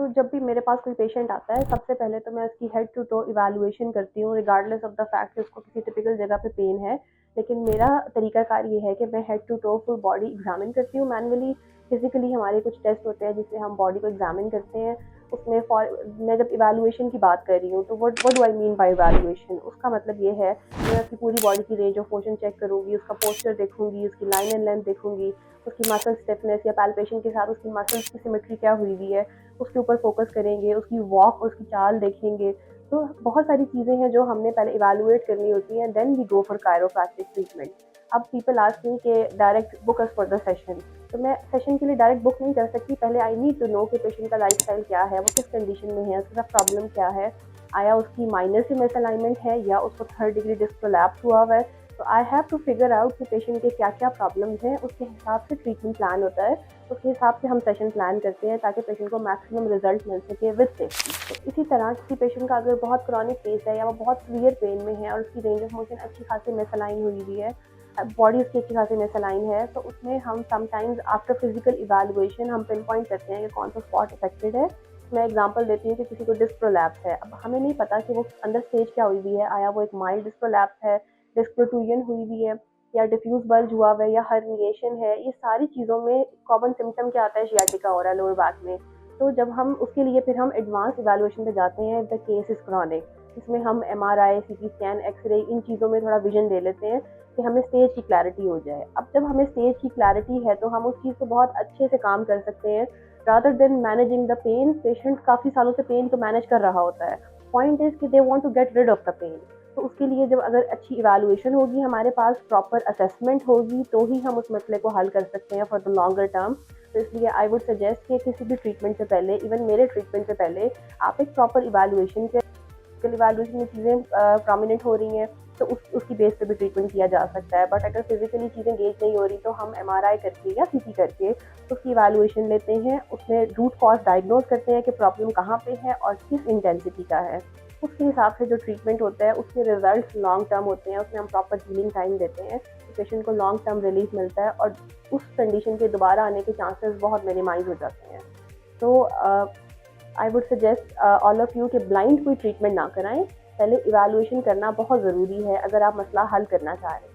तो जब भी मेरे पास कोई पेशेंट आता है, सबसे पहले तो मैं उसकी हेड टू टो इवैल्यूएशन करती हूँ, रिगार्डलेस ऑफ द फैक्ट कि उसको किसी टिपिकल जगह पे पेन है। लेकिन मेरा तरीकाकार ये है कि मैं head to toe full body examine करती हूँ मैनुअली। फिजिकली हमारे कुछ टेस्ट होते हैं जिससे हम बॉडी को एग्जामिन करते हैं। उसमें फॉर मैं जब इवैल्यूएशन की बात कर रही हूँ तो what do I mean by evaluation, उसका मतलब ये है कि मैं उसकी पूरी बॉडी की रेंज ऑफ मोशन चेक करूँगी, उसका पोस्चर देखूंगी, उसकी लाइन एंड लेंथ देखूंगी, उसकी मसल स्टिफनेस या पैल्पेशन के साथ उसकी मसल्स की सिमेट्री क्या हुई हुई है, उसके ऊपर फोकस करेंगे, उसकी वॉक और उसकी चाल देखेंगे। तो बहुत सारी चीज़ें हैं जो हमने पहले इवैल्यूएट करनी होती हैं, then we go for chiropractic treatment. अब पीपल आस्क मी कि direct book us for the session, तो मैं सेशन के लिए डायरेक्ट बुक नहीं कर सकती। पहले आई नीड टू नो कि पेशेंट का लाइफस्टाइल क्या है, वो किस कंडीशन में है, उसका प्रॉब्लम क्या है, आया उसकी माइनर से मिसअलाइनमेंट है या उसको थर्ड डिग्री डिस्क प्रोलैप्स हुआ हुआ है। तो I have to figure out कि पेशेंट के क्या क्या प्रॉब्लम्स हैं, उसके हिसाब से ट्रीटमेंट प्लान होता है। उसके हिसाब से हम सेशन प्लान करते हैं ताकि पेशेंट को मैक्सिमम रिजल्ट मिल सके विद सेफ्टी। तो इसी तरह किसी पेशेंट का अगर बहुत क्रॉनिक केस है या वो बहुत सीवियर पेन में है और उसकी रेंज ऑफ मोशन अच्छी खासी मिसअलाइन हुई हुई है, बॉडी उसकी अच्छी खासी मिसअलाइन है, तो उसमें हम समटाइम्स आफ्टर फिजिकल इवैल्यूएशन हम पिन पॉइंट करते हैं कि कौन सा स्पॉट अफेक्टेड है। मैं एग्जांपल देती हूँ कि किसी को डिस्क प्रोलैप्स है, अब हमें नहीं पता कि वो अंदर स्टेज क्या हुई हुई है, आया वो एक माइल्ड डिस्क प्रोलैप्स है, डिस्क प्रोट्रूजन हुई हुई है, या डिफ्यूज बल्ज हुआ हुआ है, या हर्निएशन है। ये सारी चीज़ों में कॉमन सिम्टम क्या आता है, शियाटिका हो रहा है लोअर बैक में। तो जब हम उसके लिए फिर हम एडवांस इवैल्यूएशन पे जाते हैं, द केस इज क्रॉनिक, इसमें हम एमआरआई, सीटी स्कैन, एक्सरे, इन चीज़ों में थोड़ा विजन दे लेते हैं कि हमें स्टेज की क्लैरिटी हो जाए। अब जब हमें स्टेज की क्लैरिटी है तो हम उस चीज़ को बहुत अच्छे से काम कर सकते हैं, rather than managing the pain. Patient काफ़ी सालों से पेन को मैनेज कर रहा होता है। पॉइंट इज कि they want to get rid of the pain. तो उसके लिए जब अगर अच्छी इवैल्यूएशन होगी, हमारे पास प्रॉपर असेसमेंट होगी, तो ही हम उस मसले को हल कर सकते हैं फॉर द लॉन्गर टर्म। तो इसलिए आई वुड सजेस्ट कि किसी भी ट्रीटमेंट से पहले, इवन मेरे ट्रीटमेंट से पहले, आप एक प्रॉपर इवैल्यूएशन के इवैल्यूएशन में चीज़ें प्रोमिनेंट हो रही हैं तो उसकी बेस पे भी ट्रीटमेंट किया जा सकता है। बट अगर फिजिकली चीज़ें गेज नहीं हो रही तो हम एमआरआई करके या सीटी करके उसकी इवैल्यूएशन लेते हैं, उसमें रूट कॉज डायग्नोज करते हैं कि प्रॉब्लम कहाँ पे है और किस इंटेंसिटी का है। उसके हिसाब से जो ट्रीटमेंट होता है उसके रिजल्ट लॉन्ग टर्म होते हैं, उसमें हम प्रॉपर हीलिंग टाइम देते हैं, तो पेशेंट को लॉन्ग टर्म रिलीफ मिलता है और उस कंडीशन के दोबारा आने के चांसेस बहुत मिनिमाइज हो जाते हैं। तो I would suggest all of you कि ब्लाइंड कोई ट्रीटमेंट ना कराएं, पहले इवैल्यूएशन करना बहुत ज़रूरी है अगर आप मसला हल करना चाह रहे हैं।